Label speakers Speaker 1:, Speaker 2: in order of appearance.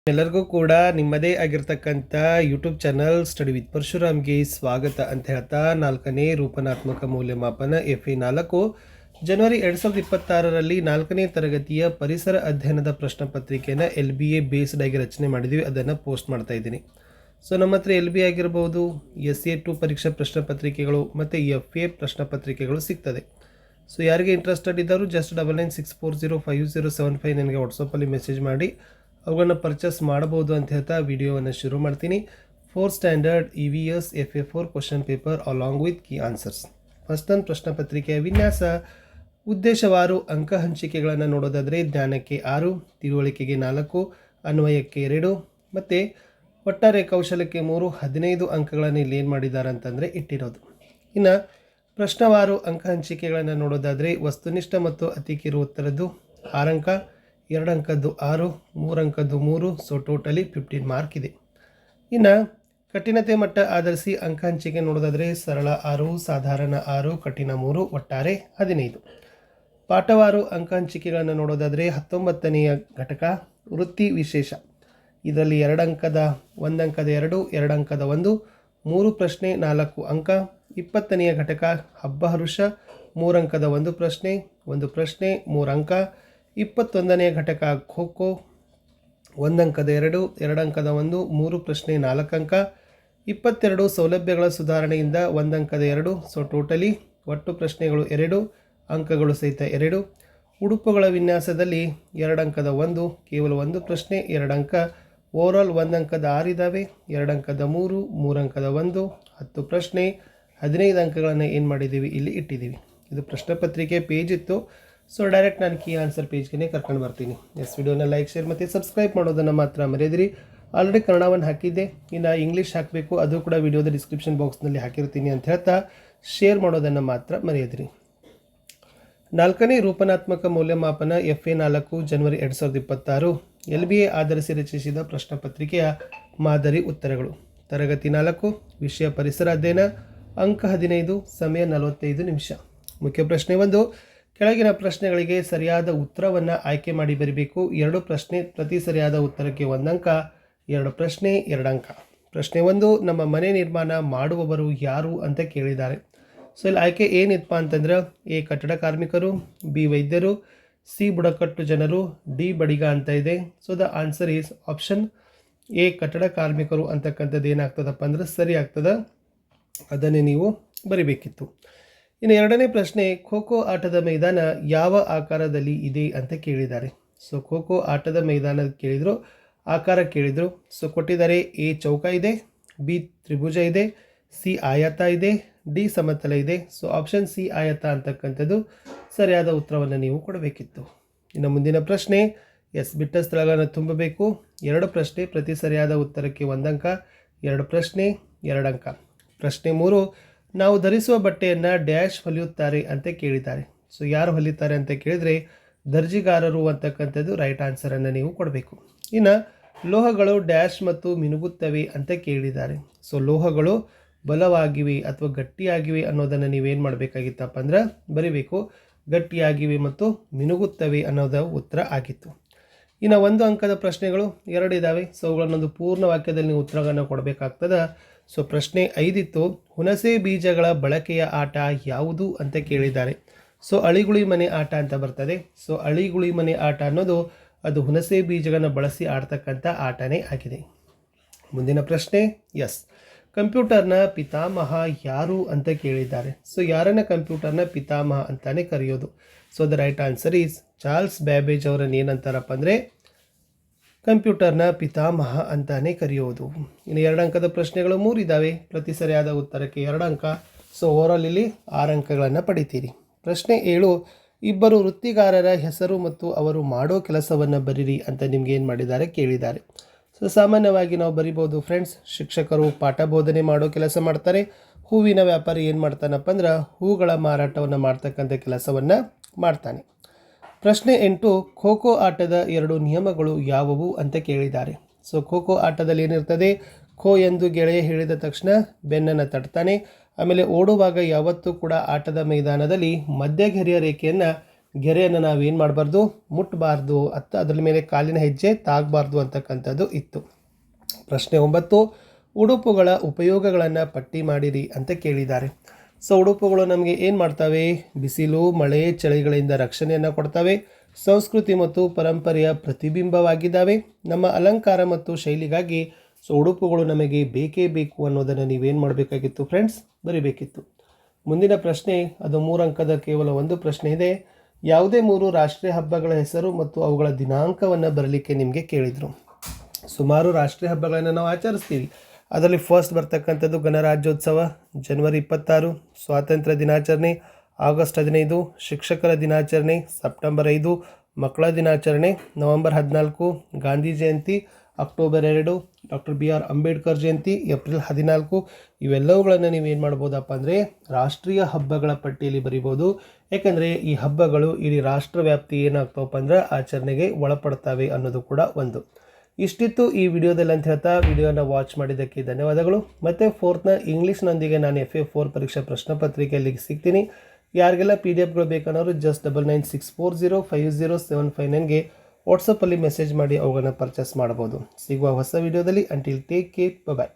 Speaker 1: ಎಲ್ಲರಿಗೂ ಕೂಡ ನಿಮ್ಮದೇ ಆಗಿರ್ತಕ್ಕಂಥ ಯೂಟ್ಯೂಬ್ ಚಾನಲ್ ಸ್ಟಡಿ ವಿತ್ ಪರಶುರಾಮ್ಗೆ ಸ್ವಾಗತ ಅಂತ ಹೇಳ್ತಾ 4ನೇ ರೂಪನಾತ್ಮಕ ಮೌಲ್ಯಮಾಪನ FE4 ಜನವರಿ 2026ರಲ್ಲಿ 4ನೇ ತರಗತಿಯ ಪರಿಸರ ಅಧ್ಯಯನದ ಪ್ರಶ್ನೆ ಪತ್ರಿಕೆಯನ್ನು LBA ಬೇಸ್ಡ್ ಆಗಿ ರಚನೆ ಮಾಡಿದ್ವಿ. ಅದನ್ನು ಪೋಸ್ಟ್ ಮಾಡ್ತಾ ಇದ್ದೀನಿ. ಸೊ ನಮ್ಮ ಹತ್ರ LBA ಆಗಿರ್ಬೋದು, SA2 ಪರೀಕ್ಷಾ ಪ್ರಶ್ನೆ ಪತ್ರಿಕೆಗಳು ಮತ್ತು FA ಪ್ರಶ್ನೆ ಪತ್ರಿಕೆಗಳು ಸಿಗ್ತದೆ. ಸೊ ಯಾರಿಗೆ ಇಂಟ್ರೆಸ್ಟೆಡ್ ಇದ್ದರೂ ಜಸ್ಟ್ 99640507 ನನಗೆ ವಾಟ್ಸಪ್ಪಲ್ಲಿ ಮೆಸೇಜ್ ಮಾಡಿ ಅವುಗಳನ್ನು ಪರ್ಚೇಸ್ ಮಾಡಬಹುದು ಅಂತ ಹೇಳ್ತಾ ವಿಡಿಯೋವನ್ನು ಶುರು ಮಾಡ್ತೀನಿ. 4th standard EVS FA4 question paper along with key answers. First ಒಂದು ಪ್ರಶ್ನೆ ಪತ್ರಿಕೆಯ ವಿನ್ಯಾಸ. ಉದ್ದೇಶವಾರು ಅಂಕ ಹಂಚಿಕೆಗಳನ್ನು ನೋಡೋದಾದರೆ ಜ್ಞಾನಕ್ಕೆ 6, ತಿಳುವಳಿಕೆಗೆ 4, ಅನ್ವಯಕ್ಕೆ 2 ಮತ್ತು ಒಟ್ಟಾರೆ ಕೌಶಲಕ್ಕೆ 3, 15 ಅಂಕಗಳನ್ನು ಇಲ್ಲಿ ಏನು ಮಾಡಿದ್ದಾರೆ ಅಂತಂದರೆ ಇಟ್ಟಿರೋದು. ಇನ್ನು ಪ್ರಶ್ನವಾರು ಅಂಕ ಹಂಚಿಕೆಗಳನ್ನು ನೋಡೋದಾದರೆ ವಸ್ತುನಿಷ್ಠ ಮತ್ತು ಅತಿ ಕಿರು ಉತ್ತರದ್ದು 6 ಅಂಕ, 2 ಅಂಕದ್ದು 6, 3 ಅಂಕದ್ದು 3. ಸೊ ಟೋಟಲಿ 15 ಮಾರ್ಕ್ ಇದೆ. ಇನ್ನು ಕಠಿಣತೆ ಮಟ್ಟ ಆಧರಿಸಿ ಅಂಕ ಹಂಚಿಕೆ ನೋಡೋದಾದರೆ ಸರಳ 6, ಸಾಧಾರಣ 6, ಕಠಿಣ 3, ಒಟ್ಟಾರೆ 15. ಪಾಠವಾರು ಅಂಕ ಹಂಚಿಕೆಗಳನ್ನು ನೋಡೋದಾದರೆ 19ನೆಯ ಘಟಕ ವೃತ್ತಿ ವಿಶೇಷ. ಇದರಲ್ಲಿ 2 ಅಂಕದ 1 ಅಂಕದ 2, 2 ಅಂಕದ 1, 3 ಪ್ರಶ್ನೆ 4 ಅಂಕ. 20ನೆಯ ಘಟಕ ಹಬ್ಬ ಹರುಷ 3 ಅಂಕದ 1 ಪ್ರಶ್ನೆ 3 ಅಂಕ. 21ನೆಯ ಘಟಕ ಖೋ ಖೋ 1 ಅಂಕದ 2, 2 ಅಂಕದ 1, 3 ಪ್ರಶ್ನೆ 4 ಅಂಕ. 22 ಸೌಲಭ್ಯಗಳ ಸುಧಾರಣೆಯಿಂದ 1 ಅಂಕದ 2. ಸೊ ಟೋಟಲಿ ಒಟ್ಟು ಪ್ರಶ್ನೆಗಳು 2, ಅಂಕಗಳು ಸಹಿತ 2. ಉಡುಪುಗಳ ವಿನ್ಯಾಸದಲ್ಲಿ 2 ಅಂಕದ 1, ಕೇವಲ 1 ಪ್ರಶ್ನೆ 2 ಅಂಕ. ಓವರಾಲ್ 1 ಅಂಕದ 6 ಇದ್ದಾವೆ, 2 ಅಂಕದ 3, 3 ಅಂಕದ 1, 10 ಪ್ರಶ್ನೆ 15 ಅಂಕಗಳನ್ನು ಏನು ಮಾಡಿದ್ದೀವಿ ಇಲ್ಲಿ ಇಟ್ಟಿದ್ದೀವಿ. ಇದು ಪ್ರಶ್ನೆ ಪತ್ರಿಕೆ ಪೇಜ್ ಇತ್ತು. ಸೊ ಡೈರೆಕ್ಟ್ ನಾನು ಕೀ ಆನ್ಸರ್ ಪೇಜ್ಗೆ ಕರ್ಕೊಂಡು ಬರ್ತೀನಿ. ವಿಡಿಯೋನ ಲೈಕ್, ಶೇರ್ ಮತ್ತು ಸಬ್ಸ್ಕ್ರೈಬ್ ಮಾಡೋದನ್ನು ಮಾತ್ರ ಮರೆಯದಿರಿ. ಆಲ್ರೆಡಿ ಕನ್ನಡವನ್ನು ಹಾಕಿದ್ದೆ, ಇನ್ನು ಇಂಗ್ಲೀಷ್ ಹಾಕಬೇಕು, ಅದು ಕೂಡ ವಿಡಿಯೋದ ಡಿಸ್ಕ್ರಿಪ್ಷನ್ ಬಾಕ್ಸ್ನಲ್ಲಿ ಹಾಕಿರ್ತೀನಿ ಅಂತ ಹೇಳ್ತಾ ಶೇರ್ ಮಾಡೋದನ್ನು ಮಾತ್ರ ಮರೆಯದಿರಿ. 4ನೇ ರೂಪನಾತ್ಮಕ ಮೌಲ್ಯಮಾಪನ FA4 ಜನವರಿ 2026 LBA ಆಧರಿಸಿ ರಚಿಸಿದ ಪ್ರಶ್ನೆ ಪತ್ರಿಕೆಯ ಮಾದರಿ ಉತ್ತರಗಳು. ತರಗತಿ 4, ವಿಷಯ ಪರಿಸರ ಅಧ್ಯಯನ, ಅಂಕ 15, ಸಮಯ 45 ನಿಮಿಷ. ಮುಖ್ಯ ಪ್ರಶ್ನೆ 1. ಕೆಳಗಿನ ಪ್ರಶ್ನೆಗಳಿಗೆ ಸರಿಯಾದ ಉತ್ತರವನ್ನು ಆಯ್ಕೆ ಮಾಡಿ ಬರೀಬೇಕು. 2 ಪ್ರಶ್ನೆ, ಪ್ರತಿ ಸರಿಯಾದ ಉತ್ತರಕ್ಕೆ 1 ಅಂಕ. 2 ಪ್ರಶ್ನೆ 2 ಅಂಕ. ಪ್ರಶ್ನೆ 1. ನಮ್ಮ ಮನೆ ನಿರ್ಮಾಣ ಮಾಡುವವರು ಯಾರು ಅಂತ ಕೇಳಿದ್ದಾರೆ. ಸೊ ಇಲ್ಲಿ ಆಯ್ಕೆ ಏನಿತ್ತಪ್ಪ ಅಂತಂದ್ರೆ A ಕಟ್ಟಡ ಕಾರ್ಮಿಕರು, B ವೈದ್ಯರು, C ಬುಡಕಟ್ಟು ಜನರು, D ಬಡಿಗ ಅಂತ ಇದೆ. So the answer is option A ಕಟ್ಟಡ ಕಾರ್ಮಿಕರು ಅಂತಕ್ಕಂಥದ್ದು ಏನಾಗ್ತದಪ್ಪ ಅಂದ್ರೆ ಸರಿ ಆಗ್ತದೆ. ಅದನ್ನೇ ನೀವು ಬರಿಬೇಕಿತ್ತು. ಇನ್ನು 2ನೇ ಪ್ರಶ್ನೆ, ಖೋ ಖೋ ಆಟದ ಮೈದಾನ ಯಾವ ಆಕಾರದಲ್ಲಿ ಇದೆ ಅಂತ ಕೇಳಿದ್ದಾರೆ. ಸೊ ಖೋ ಖೋ ಆಟದ ಮೈದಾನ ಕೇಳಿದರು, ಆಕಾರ ಕೇಳಿದರು. ಸೊ ಕೊಟ್ಟಿದ್ದಾರೆ A ಚೌಕ ಇದೆ, B ತ್ರಿಭುಜ ಇದೆ, C ಆಯತ ಇದೆ, D ಸಮತಲ ಇದೆ. ಸೊ ಆಪ್ಷನ್ C ಆಯತ ಅಂತಕ್ಕಂಥದ್ದು ಸರಿಯಾದ ಉತ್ತರವನ್ನು ನೀವು ಕೊಡಬೇಕಿತ್ತು. ಇನ್ನು ಮುಂದಿನ ಪ್ರಶ್ನೆ, ಬಿಟ್ಟ ಸ್ಥಳಗಳನ್ನು ತುಂಬಬೇಕು. 2 ಪ್ರಶ್ನೆ, ಪ್ರತಿ ಸರಿಯಾದ ಉತ್ತರಕ್ಕೆ 1 ಅಂಕ. 2 ಪ್ರಶ್ನೆ 2 ಅಂಕ. ಪ್ರಶ್ನೆ 3. ನಾವು ಧರಿಸುವ ಬಟ್ಟೆಯನ್ನು ಡ್ಯಾಶ್ ಹೊಲಿಯುತ್ತಾರೆ ಅಂತ ಕೇಳಿದ್ದಾರೆ. ಸೊ ಯಾರು ಹೊಲಿತಾರೆ ಅಂತ ಕೇಳಿದರೆ ದರ್ಜಿಗಾರರು ಅಂತಕ್ಕಂಥದ್ದು ರೈಟ್ ಆನ್ಸರನ್ನು ನೀವು ಕೊಡಬೇಕು. ಇನ್ನು ಲೋಹಗಳು ಡ್ಯಾಶ್ ಮತ್ತು ಮಿನುಗುತ್ತವೆ ಅಂತ ಕೇಳಿದ್ದಾರೆ. ಸೊ ಲೋಹಗಳು ಬಲವಾಗಿವೆ ಅಥವಾ ಗಟ್ಟಿಯಾಗಿವೆ ಅನ್ನೋದನ್ನು ನೀವೇನು ಮಾಡಬೇಕಾಗಿತ್ತಪ್ಪ ಅಂದ್ರೆ ಬರಿಬೇಕು. ಗಟ್ಟಿಯಾಗಿವೆ ಮತ್ತು ಮಿನುಗುತ್ತವೆ ಅನ್ನೋದು ಉತ್ತರ ಆಗಿತ್ತು. ಇನ್ನು 1 ಅಂಕದ ಪ್ರಶ್ನೆಗಳು 2 ಇದ್ದಾವೆ. ಸೊ ಅವುಗಳನ್ನೊಂದು ಪೂರ್ಣ ವಾಕ್ಯದಲ್ಲಿ ನೀವು ಉತ್ತರವನ್ನು ಕೊಡಬೇಕಾಗ್ತದೆ. ಸೊ ಪ್ರಶ್ನೆ 5 ಇತ್ತು, ಹುಣಸೆ ಬೀಜಗಳ ಬಳಕೆಯ ಆಟ ಯಾವುದು ಅಂತ ಕೇಳಿದ್ದಾರೆ. ಸೊ ಅಳಿಗುಳಿ ಮನೆ ಆಟ ಅಂತ ಬರ್ತದೆ. ಸೊ ಅಳಿಗುಳಿ ಮನೆ ಆಟ ಅನ್ನೋದು ಅದು ಹುಣಸೆ ಬೀಜಗಳನ್ನು ಬಳಸಿ ಆಡ್ತಕ್ಕಂಥ ಆಟನೇ ಆಗಿದೆ. ಮುಂದಿನ ಪ್ರಶ್ನೆ, ಕಂಪ್ಯೂಟರ್ನ ಪಿತಾಮಹ ಯಾರು ಅಂತ ಕೇಳಿದ್ದಾರೆ. ಸೊ ಯಾರನ್ನ ಕಂಪ್ಯೂಟರ್ನ ಪಿತಾಮಹ ಅಂತಾನೆ ಕರೆಯೋದು. So the right answer is Charles Babbage ಅವರನ್ನು ಏನಂತಾರಪ್ಪ ಅಂದರೆ ಕಂಪ್ಯೂಟರ್ನ ಪಿತಾಮಹ ಅಂತಾನೆ ಕರೆಯೋದು. ಇನ್ನು 2 ಅಂಕದ ಪ್ರಶ್ನೆಗಳು 3 ಇದ್ದಾವೆ, ಪ್ರತಿ ಸರಿಯಾದ ಉತ್ತರಕ್ಕೆ 2 ಅಂಕ. ಸೊ ಓವರಾಲ್ ಇಲ್ಲಿ 6 ಅಂಕಗಳನ್ನು ಪಡಿತೀರಿ. ಪ್ರಶ್ನೆ 7. ಇಬ್ಬರು ವೃತ್ತಿಗಾರರ ಹೆಸರು ಮತ್ತು ಅವರು ಮಾಡೋ ಕೆಲಸವನ್ನು ಬರೀರಿ ಅಂತ ನಿಮ್ಗೆ ಏನು ಮಾಡಿದ್ದಾರೆ ಕೇಳಿದ್ದಾರೆ. ಸೊ ಸಾಮಾನ್ಯವಾಗಿ ನಾವು ಬರಿಬೋದು ಫ್ರೆಂಡ್ಸ್. ಶಿಕ್ಷಕರು ಪಾಠ ಬೋಧನೆ ಮಾಡೋ ಕೆಲಸ ಮಾಡ್ತಾರೆ. ಹೂವಿನ ವ್ಯಾಪಾರಿ ಏನು ಮಾಡ್ತಾನಪ್ಪ ಅಂದ್ರೆ ಹೂಗಳ ಮಾರಾಟವನ್ನು ಮಾಡ್ತಕ್ಕಂಥ ಕೆಲಸವನ್ನು ಮಾಡ್ತಾನೆ. ಪ್ರಶ್ನೆ 8. ಖೋ ಖೋ ಆಟದ 2 ನಿಯಮಗಳು ಯಾವುವು ಅಂತ ಕೇಳಿದ್ದಾರೆ. ಸೊ ಖೋ ಖೋ ಆಟದಲ್ಲಿ ಏನಿರ್ತದೆ, ಖೋ ಎಂದು ಗೆಳೆಯ ಹೇಳಿದ ತಕ್ಷಣ ಬೆನ್ನನ್ನು ತಟ್ತಾನೆ. ಆಮೇಲೆ ಓಡುವಾಗ ಯಾವತ್ತೂ ಕೂಡ ಆಟದ ಮೈದಾನದಲ್ಲಿ ಮಧ್ಯಗೆರೆಯ ರೇಖೆಯನ್ನು ಗೆರೆಯನ್ನು ನಾವೇನು ಮಾಡಬಾರ್ದು, ಮುಟ್ಟಬಾರ್ದು, ಅದರ ಮೇಲೆ ಕಾಲಿನ ಹೆಜ್ಜೆ ತಾಗಬಾರ್ದು ಅಂತಕ್ಕಂಥದ್ದು ಇತ್ತು. ಪ್ರಶ್ನೆ 9, ಉಡುಪುಗಳ ಉಪಯೋಗಗಳನ್ನು ಪಟ್ಟಿ ಮಾಡಿರಿ ಅಂತ ಕೇಳಿದ್ದಾರೆ. ಸೊ ಉಡುಪುಗಳು ನಮಗೆ ಏನು ಮಾಡ್ತವೆ? ಬಿಸಿಲು, ಮಳೆ, ಚಳಿಗಳಿಂದ ರಕ್ಷಣೆಯನ್ನು ಕೊಡ್ತವೆ, ಸಂಸ್ಕೃತಿ ಮತ್ತು ಪರಂಪರೆಯ ಪ್ರತಿಬಿಂಬವಾಗಿದ್ದಾವೆ, ನಮ್ಮ ಅಲಂಕಾರ ಮತ್ತು ಶೈಲಿಗಾಗಿ ಸೊ ಉಡುಪುಗಳು ನಮಗೆ ಬೇಕೇ ಬೇಕು ಅನ್ನೋದನ್ನು ನೀವೇನು ಮಾಡಬೇಕಾಗಿತ್ತು ಫ್ರೆಂಡ್ಸ್? ಬರಿಬೇಕಿತ್ತು. ಮುಂದಿನ ಪ್ರಶ್ನೆ, ಅದು 3 ಅಂಕದ ಕೇವಲ ಒಂದು ಪ್ರಶ್ನೆ ಇದೆ. ಯಾವುದೇ 3 ರಾಷ್ಟ್ರೀಯ ಹಬ್ಬಗಳ ಹೆಸರು ಮತ್ತು ಅವುಗಳ ದಿನಾಂಕವನ್ನು ಬರಲಿಕ್ಕೆ ನಿಮಗೆ ಕೇಳಿದರು. ಸುಮಾರು ರಾಷ್ಟ್ರೀಯ ಹಬ್ಬಗಳನ್ನು ನಾವು ಆಚರಿಸ್ತೀವಿ. ಅದರಲ್ಲಿ ಫಸ್ಟ್ ಬರ್ತಕ್ಕಂಥದ್ದು ಗಣರಾಜ್ಯೋತ್ಸವ ಜನವರಿ 26, ಸ್ವಾತಂತ್ರ್ಯ ದಿನಾಚರಣೆ ಆಗಸ್ಟ್ 15, ಶಿಕ್ಷಕರ ದಿನಾಚರಣೆ ಸೆಪ್ಟೆಂಬರ್ 5, ಮಕ್ಕಳ ದಿನಾಚರಣೆ November 14, Gandhi Jayanti October 2, doctor BR Ambedkar Jayanti April 14. ಇವೆಲ್ಲವುಗಳನ್ನು ನೀವೇನು ಮಾಡ್ಬೋದಪ್ಪ ಅಂದರೆ ರಾಷ್ಟ್ರೀಯ ಹಬ್ಬಗಳ ಪಟ್ಟಿಯಲ್ಲಿ ಬರಿಬೋದು. ಯಾಕಂದರೆ ಈ ಹಬ್ಬಗಳು ಇಡೀ ರಾಷ್ಟ್ರವ್ಯಾಪ್ತಿ ಏನಾಗ್ತಾವಪ್ಪ ಅಂದ್ರೆ ಆಚರಣೆಗೆ ಒಳಪಡ್ತವೆ ಅನ್ನೋದು ಕೂಡ ಒಂದು. ಇಷ್ಟಿತ್ತು ಈ ವಿಡಿಯೋದಲ್ಲಿ ಅಂತ ಹೇಳ್ತಾ ವಿಡಿಯೋನ ವಾಚ್ ಮಾಡಿದ್ದಕ್ಕೆ ಧನ್ಯವಾದಗಳು. ಮತ್ತು 4th ಇಂಗ್ಲೀಷ್ನೊಂದಿಗೆ ನಾನು FA4 ಪರೀಕ್ಷಾ ಪ್ರಶ್ನೆ ಪತ್ರಿಕೆಯಲ್ಲಿ ಸಿಗ್ತೀನಿ. ಯಾರಿಗೆಲ್ಲ PDF ಬೇಕನ್ನೋರು just 9964050759ಗೆ ವಾಟ್ಸಪ್ಪಲ್ಲಿ ಮೆಸೇಜ್ ಮಾಡಿ ಅವುಗಳನ್ನು ಪರ್ಚೇಸ್ ಮಾಡ್ಬೋದು. ಸಿಗುವ ಹೊಸ ವಿಡಿಯೋದಲ್ಲಿ. ಅಂಟಿಲ್ ಟೇಕ್ ಕೇರ್, ಬಾಯ್.